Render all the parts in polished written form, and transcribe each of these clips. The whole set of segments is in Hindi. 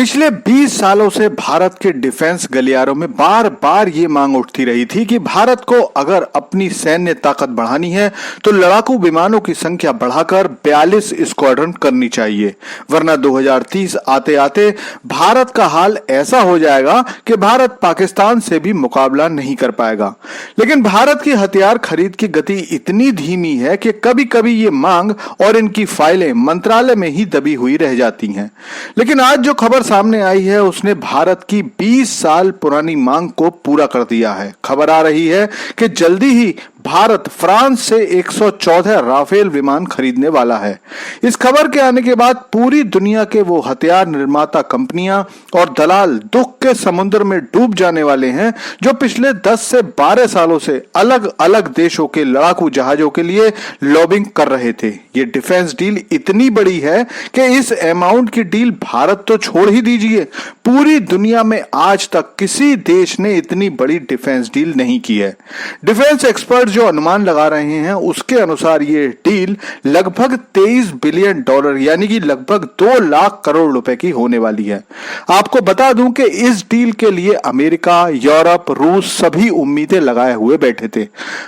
पिछले 20 सालों से भारत के डिफेंस गलियारों में बार बार ये मांग उठती रही थी कि भारत को अगर अपनी सैन्य ताकत बढ़ानी है तो लड़ाकू विमानों की संख्या बढ़ाकर 42 स्क्वाड्रन करनी चाहिए, वरना 2030 आते आते भारत का हाल ऐसा हो जाएगा कि भारत पाकिस्तान से भी मुकाबला नहीं कर पाएगा। लेकिन भारत की हथियार खरीद की गति इतनी धीमी है कि कभी कभी ये मांग और इनकी फाइलें मंत्रालय में ही दबी हुई रह जाती हैं। लेकिन आज जो खबर सामने आई है उसने भारत की 20 साल पुरानी मांग को पूरा कर दिया है। खबर आ रही है कि जल्दी ही भारत फ्रांस से 114 राफेल विमान खरीदने वाला है। इस खबर के आने के बाद पूरी दुनिया के वो हथियार निर्माता कंपनियां और दलाल दुख के समुद्र में डूब जाने वाले हैं जो पिछले 10 से 12 सालों से अलग अलग देशों के लड़ाकू जहाजों के लिए लॉबिंग कर रहे थे। ये डिफेंस डील इतनी बड़ी है कि इस अमाउंट की डील भारत तो छोड़ ही दीजिए, पूरी दुनिया में आज तक किसी देश ने इतनी बड़ी डिफेंस डील नहीं की है। डिफेंस एक्सपर्ट जो अनुमान लगा रहे हैं उसके अनुसार ये डील लगभग 23 बिलियन डॉलर यानी कि लगभग 2 लाख करोड़ रुपए की होने वाली है। आपको बता दूं कि इस डील के लिए अमेरिका, यूरोप, रूस सभी उम्मीदें लगाए हुए बैठे थे।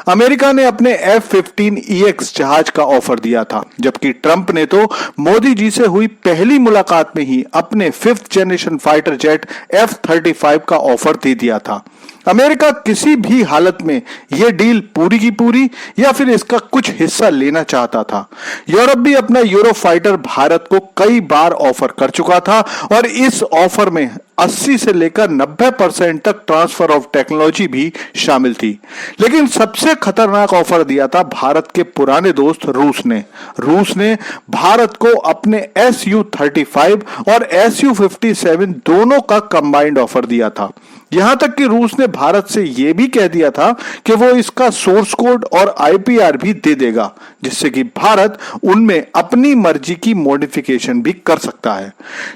अमेरिका ने अपने F-15EX जहाज का ऑफर दिया था, जबकि ट्रंप ने तो मोदी जी से हुई पहली मुलाकात में ही अपने 5th generation fighter jet F-35 का ऑफर दे दिया था। अमेरिका किसी भी हालत में यह डील पूरी की पूरी या फिर इसका कुछ हिस्सा लेना चाहता था। यूरोप भी अपना यूरो फाइटर भारत को कई बार ऑफर कर चुका था और इस ऑफर में 80 से लेकर 90% तक ट्रांसफर ऑफ टेक्नोलॉजी भी शामिल थी। लेकिन सबसे खतरनाक ऑफर दिया था भारत के पुराने दोस्त रूस ने भारत को अपने Su-35 और Su-57 दोनों का कंबाइंड ऑफर दिया था। यहां तक कि रूस ने भारत से यह भी कह दिया था कि वो इसका सोर्स कोड और IPR भी दे देगा, जिससे कि भारत उनमें अपनी मर्जी की मॉडिफिकेशन भी कर सकता है।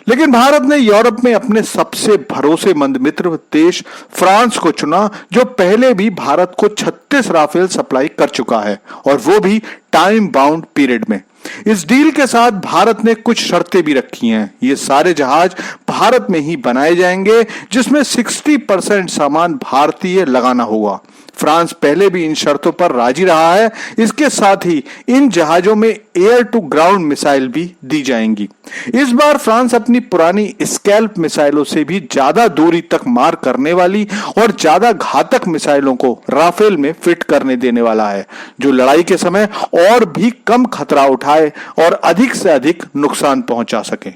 लेकिन भारत ने यूरोप में अपने सबसे भरोसेमंद मित्र देश फ्रांस को चुना, जो पहले भी भारत को 36 राफेल सप्लाई कर चुका है और वो भी टाइम बाउंड पीरियड में। इस डील के साथ भारत ने कुछ शर्तें भी रखी हैं। ये सारे जहाज भारत में ही बनाए जाएंगे, जिसमें 60% सामान भारतीय लगाना होगा। फ्रांस पहले भी इन शर्तों पर राजी रहा है। इसके साथ ही इन जहाजों में एयर टू ग्राउंड मिसाइल भी दी जाएंगी। इस बार फ्रांस अपनी पुरानी स्कैल्प मिसाइलों से भी ज्यादा दूरी तक मार करने वाली और ज्यादा घातक मिसाइलों को राफेल में फिट करने देने वाला है, जो लड़ाई के समय और भी कम खतरा उठाए और अधिक से अधिक नुकसान पहुंचा सके।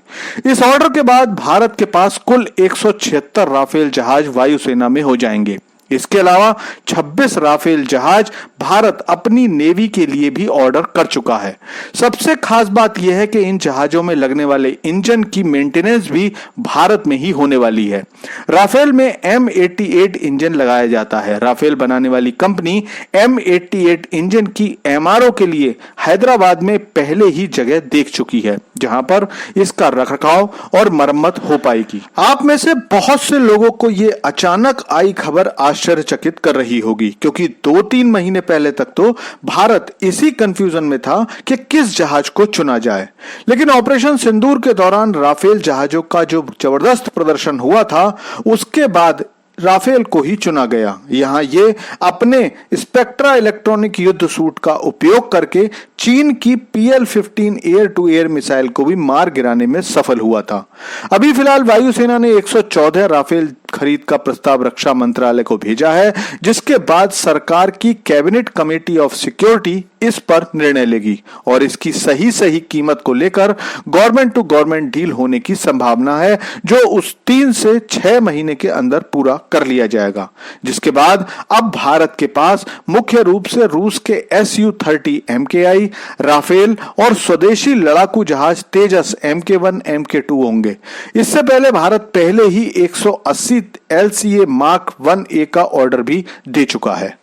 इस ऑर्डर के बाद भारत के पास कुल 176 राफेल जहाज वायुसेना में हो जाएंगे। इसके अलावा 26 राफेल जहाज भारत अपनी नेवी के लिए भी ऑर्डर कर चुका है। सबसे खास बात यह है कि इन जहाजों में लगने वाले इंजन की मेंटेनेंस भी भारत में ही होने वाली है। राफेल में M88 इंजन लगाया जाता है। राफेल बनाने वाली कंपनी M88 इंजन की MRO के लिए हैदराबाद में पहले ही जगह देख चुकी है, जहां पर इसका रखरखाव और मरम्मत हो पाएगी। आप में से बहुत से लोगों को यह अचानक आई खबर आश्चर्यचकित कर रही होगी, क्योंकि 2-3 महीने पहले तक तो भारत इसी कंफ्यूजन में था कि किस जहाज को चुना जाए। लेकिन ऑपरेशन सिंदूर के दौरान राफेल जहाजों का जो जबरदस्त प्रदर्शन हुआ था, उसके बाद राफेल को ही चुना गया। यहां ये अपने स्पेक्ट्रा इलेक्ट्रॉनिक युद्ध सूट का उपयोग करके चीन की PL-15 air to air missile को भी मार गिराने में सफल हुआ था। अभी फिलहाल वायुसेना ने 114 राफेल खरीद का प्रस्ताव रक्षा मंत्रालय को भेजा है, जिसके बाद सरकार की कैबिनेट कमेटी ऑफ सिक्योरिटी इस पर निर्णय लेगी और इसकी सही कीमत को लेकर गवर्नमेंट टू गवर्नमेंट डील होने की संभावना है, जो उस 3 से 6 महीने के अंदर पूरा कर लिया जाएगा। जिसके बाद अब भारत के पास मुख्य रूप से रूस के Su-30 MKI, राफेल और स्वदेशी लड़ाकू जहाज तेजस MK1 MK2 होंगे। इससे पहले भारत पहले ही 180 LCA Mark 1A का ऑर्डर भी दे चुका है।